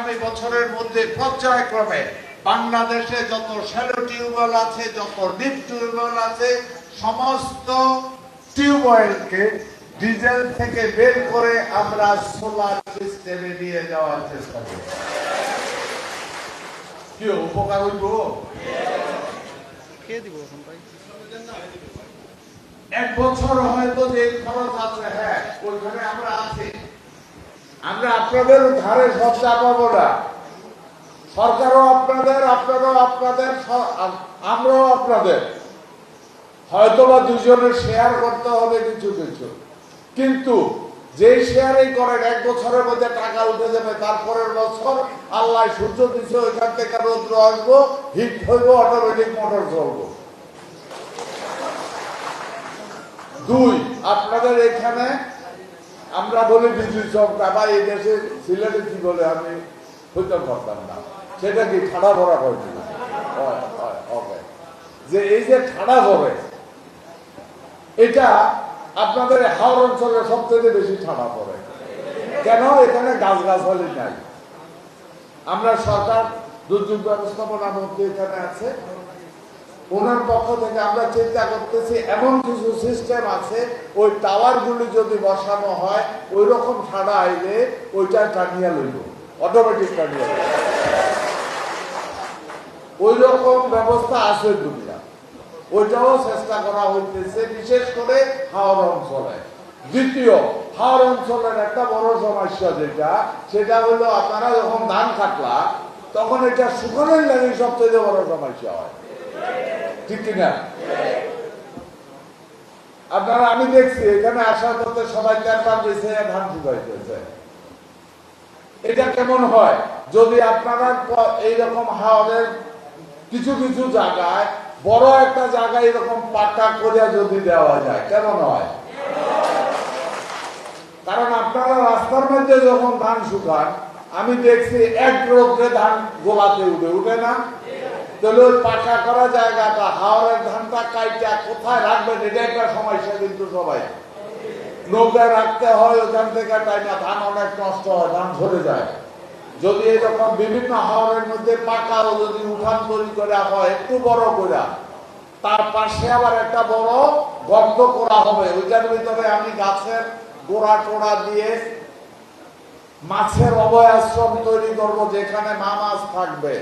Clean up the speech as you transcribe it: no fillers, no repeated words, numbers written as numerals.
আগামী বছরের মধ্যে পর্যায়ক্রমে বাংলাদেশে যত শ্যালো টিউবওয়েল আছে, যত ডিপ টিউবওয়েল আছে, সমস্ত টিউবওয়েলকে ডিজেল থেকে বের করে আমরা সোলার সিস্টেমে নিয়ে যাওয়ার চেষ্টা করি। কি উপকার হইব? এক বছর হয়তো যে খরচ আছে, হ্যাঁ ওইখানে আমরা আছি। আমরা আপনাদের ধারে সবচেয়ে পাবো না, সরকারও আপনাদের, আপনারাও আপনাদের, আমরাও আপনাদের। হয়তো বা দুজনের শেয়ার করতে হবে কিছু কিছু, কিন্তু যে শেয়ারই করেন এক বছরের মধ্যে টাকা উঠে যাবে, তারপরের বছর আল্লাহ সূর্য দিচ্ছে, ওইখান থেকে রৌদ্র আসবো, হিট হইব, অটোমেটিক মোটর চলবো। দুই, আপনাদের এখানে আমরা বলি বিজলি চমকা, বা এই দেশে সিলেটে কি বলে আমি হইতে পারতাম না, সেটা কি ঠাড়া ভরা হয়নি না, যে এই যে ঠাড়া ভরে, এটা আপনাদের হাওড় অঞ্চলে সবথেকে বেশি ঠাড়া পড়ে। কেন? এখানে গাছগাছালি নাই। আমরা সরকার দুর্যোগ ব্যবস্থাপনা মন্ত্রী এখানে আছে, ওনার পক্ষ থেকে আমরা চিন্তা করতেছি এমন কিছু সিস্টেম আছে, ওই টাওয়ার গুলি যদি বসানো হয়, ওই রকম ঠাড়া আইলে ওইটা টানিয়া লইব, অটোমেটিক টানিয়া লইব। ওই রকম ব্যবস্থা আছে দুনিয়া, ওইটাও চেষ্টা করা হইতেছে, বিশেষ করে হাওড় অঞ্চলে। দ্বিতীয়, হাওড় অঞ্চলের একটা বড় সমস্যা যেটা, সেটা হলো আপনারা যখন ধান কাটলা, তখন এটা শুকানোর লাগে সবচেয়ে বড় সমস্যা হয়, ঠিক কিনা? আপনারা, আমি দেখছি এখানে আসার পথে সবাই চারবার দিয়েছে, ধান শুকাইতেছে। এটা কেমন হয় যদি আপনারা এইরকম হাওড়ের কিছু কিছু জায়গায়, বড় একটা জায়গায় এরকম পাকা করিয়া যদি দেওয়া যায়, কেমন হয়? কারণ আপনারা রাস্তার মধ্যে যখন ধান শুকান, আমি দেখছি এক রোগে ধান গোলাতে উঠে না, তাহলে ওই পাকা করা জায়গাটা, হাওড়ের ধানটা কাইটা কোথায় রাখবেন, এটা একটা সমস্যা। কিন্তু সবাই নৌকায় রাখতে হয়, ওখান থেকে তাই না, ধান অনেক নষ্ট হয়, ধান ঝরে যায়। যদি এরকম বিভিন্ন হাওরের মধ্যে পাকাও যদি উঠান তৈরি করা হয় একটু বড় করে, তার পাশে আবার একটা বড় গর্ত করা হবে, ওইটার ভিতরে আমি গাছের গোড়া টোড়া দিয়ে মাছের অভয়াশ্রম তৈরি করবো, যেখানে মাছ থাকবে।